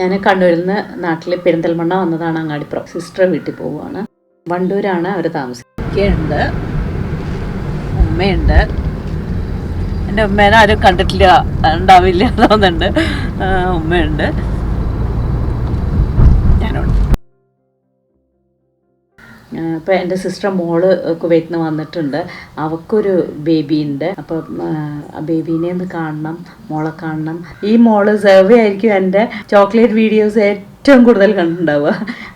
ഞാൻ കണ്ണൂരിൽ നിന്ന് നാട്ടിൽ പെരിന്തൽമണ്ണ വന്നതാണ്. അങ്ങാടിപ്പുറം സിസ്റ്റർ വീട്ടിൽ പോവുകയാണ്. വണ്ടൂരാണ് അവർ താമസിക്കുന്നുണ്ട്. ഉമ്മയുണ്ട്. എൻ്റെ ഉമ്മേനെ ആരും കണ്ടിട്ടില്ല, ഉണ്ടാവില്ല തോന്നുന്നുണ്ട്. ഉമ്മയുണ്ട്, ഞാനുണ്ട്. ഇപ്പോൾ എൻ്റെ സിസ്റ്റർ മോള് കുവൈറ്റിൽ നിന്ന് വന്നിട്ടുണ്ട്. അവൾക്കൊരു ബേബി ഉണ്ട്. അപ്പം ആ ബേബീനെ ഒന്ന് കാണണം, മോളെ കാണണം. ഈ മോള് സർവേ ആയിരിക്കും എൻ്റെ ചോക്ലേറ്റ് വീഡിയോസ് ഏറ്റവും കൂടുതൽ കണ്ടിട്ടുണ്ടാവുക.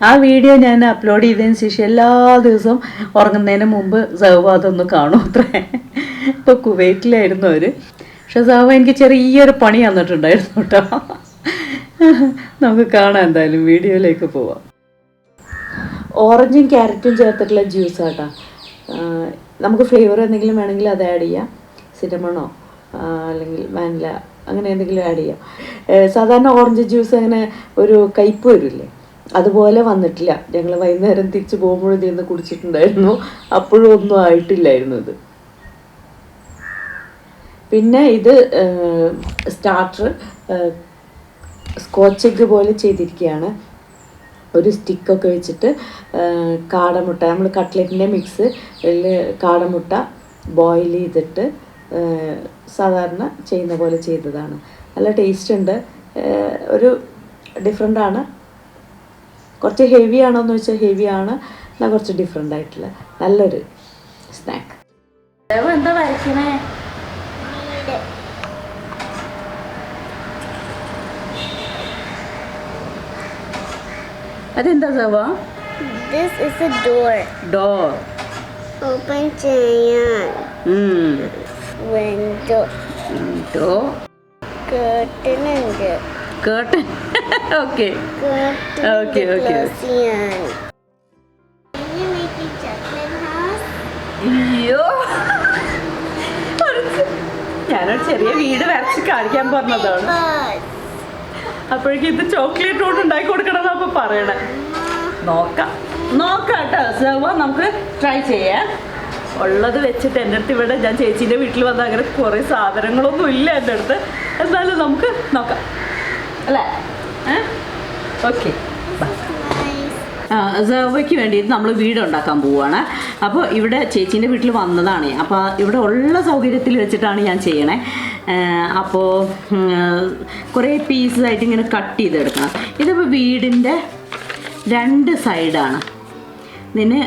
ആ വീഡിയോ ഞാൻ അപ്ലോഡ് ചെയ്തതിന് ശേഷം എല്ലാ ദിവസവും ഉറങ്ങുന്നതിന് മുമ്പ് സർവ അതൊന്ന് കാണും അത്രേ. ഇപ്പോൾ കുവൈറ്റിലായിരുന്നു അവർ. പക്ഷെ സർവ എനിക്ക് ചെറിയൊരു പണി തന്നിട്ടുണ്ടായിരുന്നു കേട്ടോ. നമുക്ക് കാണാം, എന്തായാലും വീഡിയോയിലേക്ക് പോവാം. ഓറഞ്ചും ക്യാരറ്റും ചേർത്തിട്ടുള്ള ജ്യൂസാട്ടോ. നമുക്ക് ഫ്ലേവർ എന്തെങ്കിലും വേണമെങ്കിൽ അത് ആഡ് ചെയ്യാം. സിനമണോ അല്ലെങ്കിൽ വാനില അങ്ങനെ എന്തെങ്കിലും ആഡ് ചെയ്യാം. സാധാരണ ഓറഞ്ച് ജ്യൂസ് അങ്ങനെ ഒരു കയ്പ്പ് വരില്ലേ, അതുപോലെ വന്നിട്ടില്ല. ഞങ്ങൾ വൈകുന്നേരം തിരിച്ച് പോകുമ്പോഴും ഇതിന്ന് കുടിച്ചിട്ടുണ്ടായിരുന്നു. അപ്പോഴും ഒന്നും ആയിട്ടില്ലായിരുന്നു ഇത്. പിന്നെ ഇത് സ്റ്റാർട്ടർ സ്കോച്ച് എഗ്ഗ് പോലെ ചെയ്തിരിക്കുകയാണ്. ഒരു സ്റ്റിക്കൊക്കെ വെച്ചിട്ട് കാടമുട്ട, നമ്മൾ കട്ട്ലറ്റിൻ്റെ മിക്സ് കാടമുട്ട ബോയിൽ ചെയ്തിട്ട് സാധാരണ ചെയ്യുന്ന പോലെ ചെയ്തതാണ്. നല്ല ടേസ്റ്റ് ഉണ്ട്. ഒരു ഡിഫറെൻ്റാണ്. കുറച്ച് ഹെവി ആണോ എന്ന് വെച്ചാൽ ഹെവിയാണ്, എന്നാൽ കുറച്ച് ഡിഫറെൻ്റ് ആയിട്ടുള്ള നല്ലൊരു സ്നാക്ക്. എന്താ വരയ്ക്കണേ? അതെന്താ സവ? This is a door. Door. Open ചെയ്യാൻ. Window. Window. Curtain ഉണ്ട്. Curtain. Okay. Curtain. Okay, okay. Close ചെയ്യാൻ. Can you make a chocolate house? അയ്യോ, ഞാനൊരു ചെറിയ വീട് വരച്ച് കാണിക്കാൻ പറഞ്ഞതാണ്. അപ്പോഴേക്കും ഇത് ചോക്ലേറ്റ് കൊണ്ട് ഉണ്ടാക്കി കൊടുക്കണം എന്നപ്പോ പറയണേ. നോക്കാം കേട്ടോ സവ, നമുക്ക് ട്രൈ ചെയ്യാം. ഉള്ളത് വെച്ചിട്ട് എൻ്റെ അടുത്ത് ഇവിടെ ഞാൻ ചേച്ചീൻ്റെ വീട്ടിൽ വന്നാൽ അങ്ങനെ കുറേ സാധനങ്ങളൊന്നും ഇല്ല എൻ്റെ അടുത്ത്. എന്നാലും നമുക്ക് നോക്കാം അല്ലേ? ഓക്കെ. സവയ്ക്ക് വേണ്ടിയിട്ട് നമ്മൾ വീടുണ്ടാക്കാൻ പോവുകയാണ്. അപ്പോൾ ഇവിടെ ചേച്ചീൻ്റെ വീട്ടിൽ വന്നതാണ്. അപ്പോൾ ഇവിടെ ഉള്ള സൗകര്യത്തിൽ വെച്ചിട്ടാണ് ഞാൻ ചെയ്യണേ. അപ്പോൾ കുറേ പീസായിട്ട് ഇങ്ങനെ കട്ട് ചെയ്തെടുക്കണം. ഇതിപ്പോൾ വീടിൻ്റെ 2 സൈഡാണ്. ഇതിന്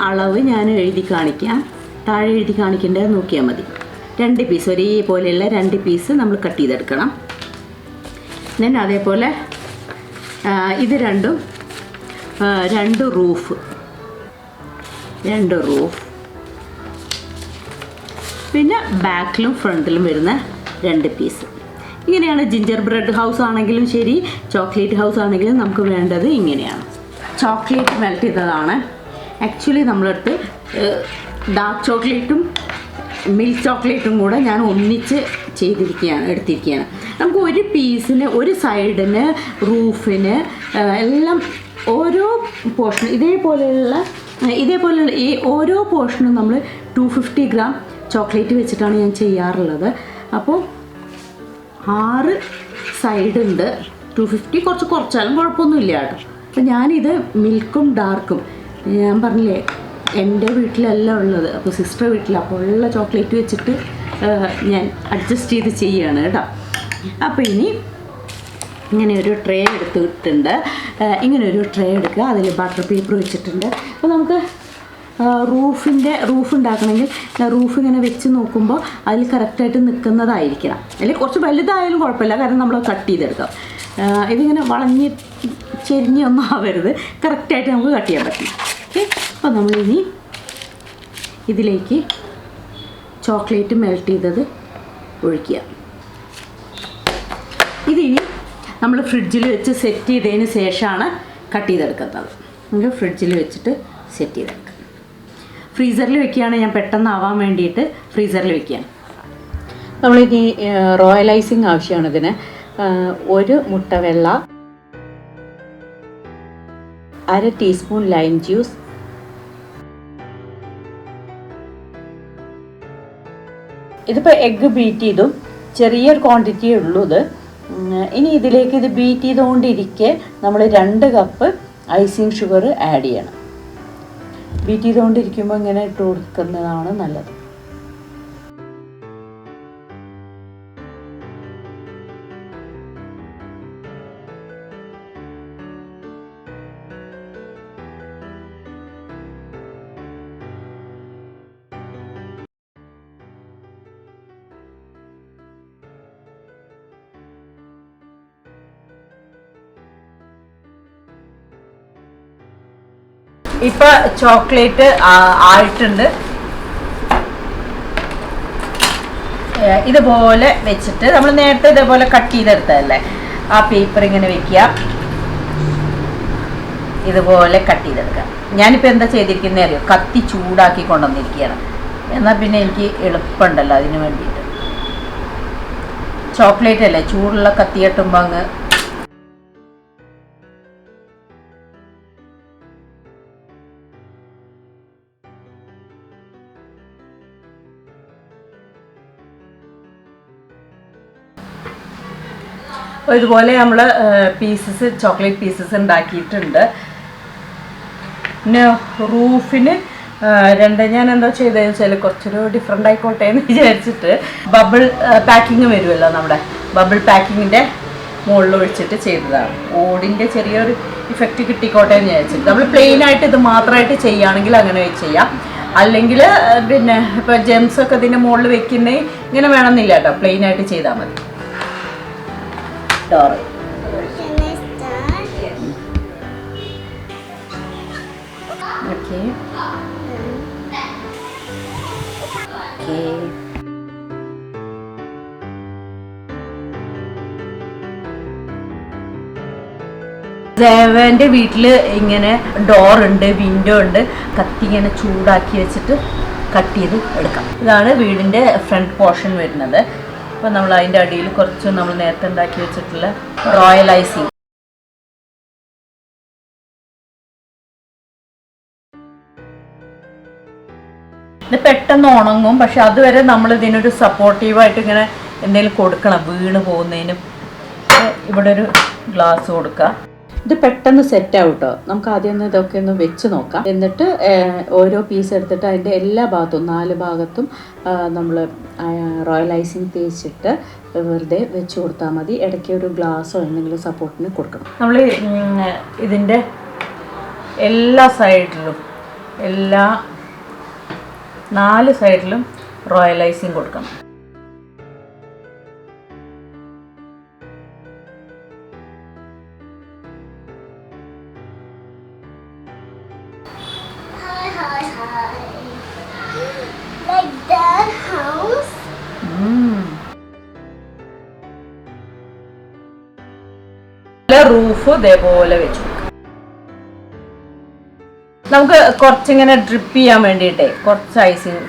അളവ് ഞാൻ എഴുതി കാണിക്കാം. താഴെ എഴുതി കാണിക്കേണ്ടത് നോക്കിയാൽ മതി. 2 പീസ് ഒരേപോലെയുള്ള 2 പീസ് നമ്മൾ കട്ട് ചെയ്തെടുക്കണം. then അതേപോലെ ഇത് രണ്ടും 2 റൂഫ്, 2 റൂഫ്. പിന്നെ ബാക്കിലും ഫ്രണ്ടിലും വരുന്ന 2 പീസ്. ഇങ്ങനെയാണ് ജിഞ്ചർ ബ്രെഡ് ഹൗസ് ആണെങ്കിലും ശരി, ചോക്ലേറ്റ് ഹൗസ് ആണെങ്കിലും നമുക്ക് വേണ്ടത് ഇങ്ങനെയാണ്. ചോക്ലേറ്റ് മെൽറ്റ് ചെയ്തതാണ്. ആക്ച്വലി നമ്മളടുത്ത് ഡാർക്ക് ചോക്ലേറ്റും മിൽക്ക് ചോക്ലേറ്റും കൂടെ ഞാൻ ഒന്നിച്ച് എടുത്തിരിക്കുകയാണ്. നമുക്ക് ഒരു പീസിന്, ഒരു സൈഡിന്, റൂഫിന് എല്ലാം ഓരോ പോർഷൻ ഇതേപോലെയുള്ള ഈ ഓരോ പോർഷനും നമ്മൾ 250 ഗ്രാം ചോക്ലേറ്റ് വെച്ചിട്ടാണ് ഞാൻ ചെയ്യാറുള്ളത്. അപ്പോൾ 6 സൈഡുണ്ട്. 250 കുറച്ചാലും കുഴപ്പമൊന്നുമില്ല കേട്ടോ. അപ്പോൾ ഞാനിത് മിൽക്കും ഡാർക്കും ഞാൻ പറഞ്ഞില്ലേ എൻ്റെ വീട്ടിലല്ല ഉള്ളത്, അപ്പോൾ സിസ്റ്റർ വീട്ടിൽ അപ്പോൾ ഉള്ള ചോക്ലേറ്റ് വെച്ചിട്ട് ഞാൻ അഡ്ജസ്റ്റ് ചെയ്ത് ചെയ്യുകയാണ് കേട്ടോ. അപ്പോൾ ഇനി ഇങ്ങനെ ഒരു ട്രേ എടുത്തിട്ടുണ്ട്. ഇങ്ങനെ ഒരു ട്രേ എടുക്കുക, അതിൽ ബട്ടർ പേപ്പർ വെച്ചിട്ടുണ്ട്. അപ്പോൾ നമുക്ക് റൂഫ് ഉണ്ടാക്കണമെങ്കിൽ റൂഫ് ഇങ്ങനെ വെച്ച് നോക്കുമ്പോൾ അതിൽ കറക്റ്റായിട്ട് നിൽക്കുന്നതായിരിക്കണം. അതിൽ കുറച്ച് വലുതായാലും കുഴപ്പമില്ല, കാരണം നമ്മൾ കട്ട് ചെയ്തെടുക്കാം. ഇതിങ്ങനെ വളഞ്ഞ് ചെരിഞ്ഞൊന്നും ആവരുത്, കറക്റ്റായിട്ട് നമുക്ക് കട്ട് ചെയ്യാൻ പറ്റും. ഓക്കെ. അപ്പോൾ നമ്മളിനി ഇതിലേക്ക് ചോക്ലേറ്റ് മെൽറ്റ് ചെയ്തത് ഒഴിക്കുക. ഇതിനി നമ്മൾ ഫ്രിഡ്ജിൽ വെച്ച് സെറ്റ് ചെയ്തതിന് ശേഷമാണ് കട്ട് ചെയ്തെടുക്കുന്നത്. നമുക്ക് ഫ്രിഡ്ജിൽ വെച്ചിട്ട് സെറ്റ് ചെയ്തെടുക്കാം. ഫ്രീസറിൽ വെക്കുകയാണ് ഞാൻ, പെട്ടെന്നാവാൻ വേണ്ടിയിട്ട് ഫ്രീസറിൽ വെക്കുകയാണ്. നമ്മളിനി റോയൽ ഐസിങ് ആവശ്യമാണ് ഇതിന്. 1 മുട്ട വെള്ള, 1/2 ടീസ്പൂൺ ലൈം ജ്യൂസ്, ഇതിപ്പോൾ എഗ്ഗ് ബീറ്റ് ചെയ്തും ചെറിയൊരു ക്വാണ്ടിറ്റിയേ ഉള്ളൂ ഇത്. ഇനി ഇതിലേക്ക് ഇത് ബീറ്റ് ചെയ്തുകൊണ്ടിരിക്കെ നമ്മൾ 2 കപ്പ് ഐസിങ് ഷുഗർ ആഡ് ചെയ്യണം. ബീറ്റ് ചെയ്തുകൊണ്ടിരിക്കുമ്പോൾ ഇങ്ങനെ ഇട്ട് കൊടുക്കുന്നതാണ് നല്ലത്. ഇപ്പൊ ചോക്ലേറ്റ് ആയിട്ടുണ്ട്. ഇതുപോലെ വെച്ചിട്ട് നമ്മൾ നേരത്തെ ഇതേപോലെ കട്ട് ചെയ്തെടുത്തതല്ലേ, ആ പേപ്പർ ഇങ്ങനെ വെക്കുക, ഇതുപോലെ കട്ട് ചെയ്തെടുക്കുക. ഞാനിപ്പോൾ എന്താ ചെയ്തിരിക്കുന്നത് അറിയോ, കത്തി ചൂടാക്കി കൊണ്ടുവന്നിരിക്കുകയാണ്. എന്നാൽ പിന്നെ എനിക്ക് എളുപ്പമുണ്ടല്ലോ അതിന് വേണ്ടിയിട്ട്. ചോക്ലേറ്റ് അല്ലേ, ചൂടുള്ള കത്തി കെട്ടുമ്പോൾ അങ്ങ് ഇതുപോലെ നമ്മൾ ചോക്ലേറ്റ് പീസസ് ഉണ്ടാക്കിയിട്ടുണ്ട്. പിന്നെ റൂഫിന് ഞാൻ എന്താ ചെയ്തതെന്ന് വെച്ചാൽ കുറച്ചൊരു ഡിഫറെൻ്റ് ആയിക്കോട്ടെ എന്ന് വിചാരിച്ചിട്ട് ബബിൾ പാക്കിങ് വരുമല്ലോ, നമ്മുടെ ബബിൾ പാക്കിങ്ങിൻ്റെ മുകളിൽ ഒഴിച്ചിട്ട് ചെയ്തതാണ്. ഓടിൻ്റെ ചെറിയൊരു ഇഫക്റ്റ് കിട്ടിക്കോട്ടെ എന്ന് വിചാരിച്ചിട്ട്. നമ്മൾ പ്ലെയിൻ ആയിട്ട് ഇത് മാത്രമായിട്ട് ചെയ്യുകയാണെങ്കിൽ അങ്ങനെ ചെയ്യാം. അല്ലെങ്കിൽ പിന്നെ ഇപ്പോൾ ജെംസൊക്കെ ഇതിൻ്റെ മുകളിൽ വെക്കുന്നത് ഇങ്ങനെ വേണമെന്നില്ല കേട്ടോ, പ്ലെയിൻ ആയിട്ട് ചെയ്താൽ മതി. ഡോറ് ഓക്കെ ദേവന്റെ വീട്ടിൽ ഇങ്ങനെ ഡോറുണ്ട്, വിൻഡോ ഉണ്ട്. കത്തി ഇങ്ങനെ ചൂടാക്കി വെച്ചിട്ട് കട്ട് ചെയ്ത് എടുക്കാം. ഇതാണ് വീടിൻ്റെ ഫ്രണ്ട് പോർഷൻ വരുന്നത്. അപ്പോൾ നമ്മൾ അതിൻ്റെ അടിയിൽ കുറച്ച് നമ്മൾ നേരത്തെ ഉണ്ടാക്കി വെച്ചിട്ടുള്ള റോയൽ ഐസിങ് ഇത് പെട്ടെന്ന് ഉണങ്ങും. പക്ഷെ അതുവരെ നമ്മൾ ഇതിനൊരു സപ്പോർട്ടീവായിട്ട് ഇങ്ങനെ എന്തെങ്കിലും കൊടുക്കണം, വീണ് പോകുന്നതിനും. ഇവിടെ ഒരു ഗ്ലാസ് കൊടുക്കുക. ഇത് പെട്ടെന്ന് സെറ്റ് ആവും കേട്ടോ. നമുക്ക് ആദ്യം ഒന്ന് ഇതൊക്കെ ഒന്ന് വെച്ച് നോക്കാം. എന്നിട്ട് ഓരോ പീസ് എടുത്തിട്ട് അതിൻ്റെ എല്ലാ ഭാഗത്തും 4 ഭാഗത്തും നമ്മൾ റോയൽ ഐസിങ് തേച്ചിട്ട് വെറുതെ വെച്ച് കൊടുത്താൽ മതി. ഇടയ്ക്ക് ഒരു ഗ്ലാസ്സോ എന്തെങ്കിലും സപ്പോർട്ടിന് കൊടുക്കണം. നമ്മൾ ഇതിൻ്റെ എല്ലാ സൈഡിലും 4 സൈഡിലും റോയൽ ഐസിങ് കൊടുക്കണം. Like that house? റൂഫ് ഇതേപോലെ വെച്ചു. നമുക്ക് കുറച്ചിങ്ങനെ ഡ്രിപ്പ് ചെയ്യാൻ വേണ്ടിയിട്ടേ കുറച്ച് ഐസിങ്,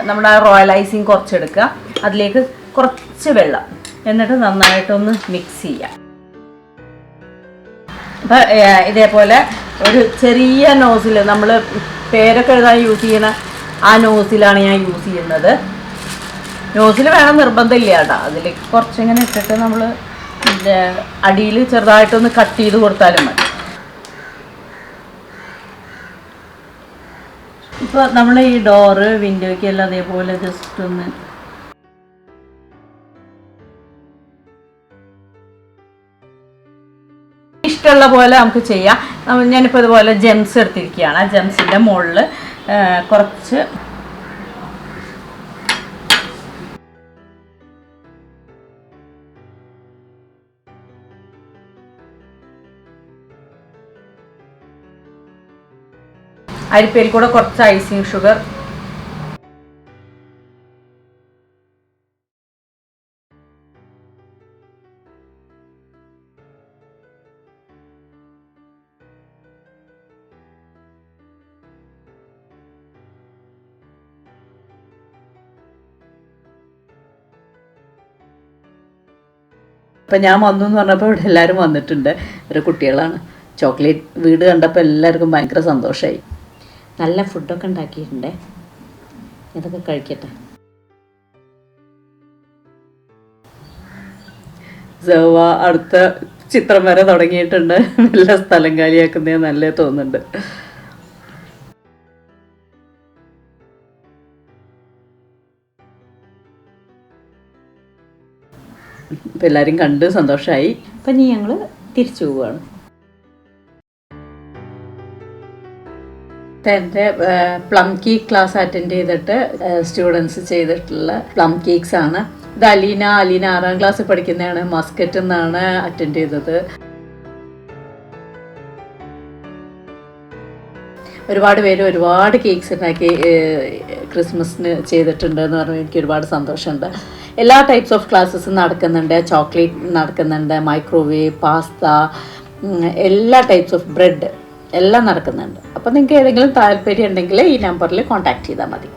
നമ്മുടെ റോയൽ ഐസിങ് കുറച്ചെടുക്കുക, അതിലേക്ക് കുറച്ച് വെള്ളം, എന്നിട്ട് നന്നായിട്ടൊന്ന് മിക്സ് ചെയ്യാം. അപ്പം ഇതേപോലെ ഒരു ചെറിയ നോസിൽ, നമ്മൾ പേരൊക്കെ എഴുതാൻ യൂസ് ചെയ്യുന്ന ആ നോസിലാണ് ഞാൻ യൂസ് ചെയ്യുന്നത്. നോസിൽ വേണം നിർബന്ധമില്ല കേട്ടോ. അതിലേക്ക് കുറച്ചിങ്ങനെ ഇട്ടിട്ട് നമ്മൾ അടിയിൽ ചെറുതായിട്ടൊന്ന് കട്ട് ചെയ്ത് കൊടുത്താലും മതി. ഇപ്പോൾ നമ്മൾ ഈ ഡോറ് വിൻഡോയ്ക്കെല്ലാം അതേപോലെ ജസ്റ്റ് ഒന്ന് ഇഷ്ടമുള്ള പോലെ നമുക്ക് ചെയ്യാം. ഞാനിപ്പോൾ ഇതുപോലെ ജെംസ് എടുത്തിരിക്കുകയാണ്. ആ ജെംസിൻ്റെ മുകളിൽ കുറച്ച് അരിപ്പയിൽ കൂടെ കുറച്ച് ഐസിങ് ഷുഗർ, ഇപ്പം ഞാൻ വന്നു എന്ന് പറഞ്ഞപ്പോൾ ഇവിടെ എല്ലാവരും വന്നിട്ടുണ്ട്. ഒരു കുട്ടികളാണ്. ചോക്ലേറ്റ് വീട് കണ്ടപ്പോൾ എല്ലാവർക്കും ഭയങ്കര സന്തോഷമായി. നല്ല ഫുഡൊക്കെ ഉണ്ടാക്കിയിട്ടുണ്ടേ. ഇതൊക്കെ കഴിക്കട്ടെ. സവ അടുത്ത ചിത്രം വരെ തുടങ്ങിയിട്ടുണ്ട്. നല്ല സ്ഥലം കാലിയാക്കുന്നേ നല്ലേ തോന്നുന്നുണ്ട്. ഇപ്പം എല്ലാവരും കണ്ട് സന്തോഷമായി. അപ്പം ഇനി ഞങ്ങൾ തിരിച്ചു പോവുകയാണ്. എൻ്റെ പ്ലം കേക്ക് ക്ലാസ് അറ്റൻഡ് ചെയ്തിട്ട് സ്റ്റുഡൻസ് ചെയ്തിട്ടുള്ള പ്ലം കേക്ക്സ് ആണ്. ഇത് അലീന 6ാം ക്ലാസ്സിൽ പഠിക്കുന്നതാണ്. മസ്കറ്റിൽ നിന്നാണ് അറ്റൻഡ് ചെയ്തത്. ഒരുപാട് പേര് ഒരുപാട് കേക്ക്സ് ഉണ്ടാക്കി ക്രിസ്മസിന് ചെയ്തിട്ടുണ്ട് എന്ന് പറഞ്ഞാൽ എനിക്ക് ഒരുപാട് സന്തോഷമുണ്ട്. എല്ലാ ടൈപ്സ് ഓഫ് ക്ലാസ്സസും നടക്കുന്നുണ്ട്. ചോക്ലേറ്റ് നടക്കുന്നുണ്ട്, മൈക്രോവേവ്, പാസ്ത, എല്ലാ ടൈപ്സ് ഓഫ് ബ്രെഡ് എല്ലാം നടക്കുന്നുണ്ട്. അപ്പോൾ നിങ്ങൾക്ക് ഏതെങ്കിലും താല്പര്യം ഉണ്ടെങ്കിൽ ഈ നമ്പറിൽ കോൺടാക്ട് ചെയ്താൽ മതി.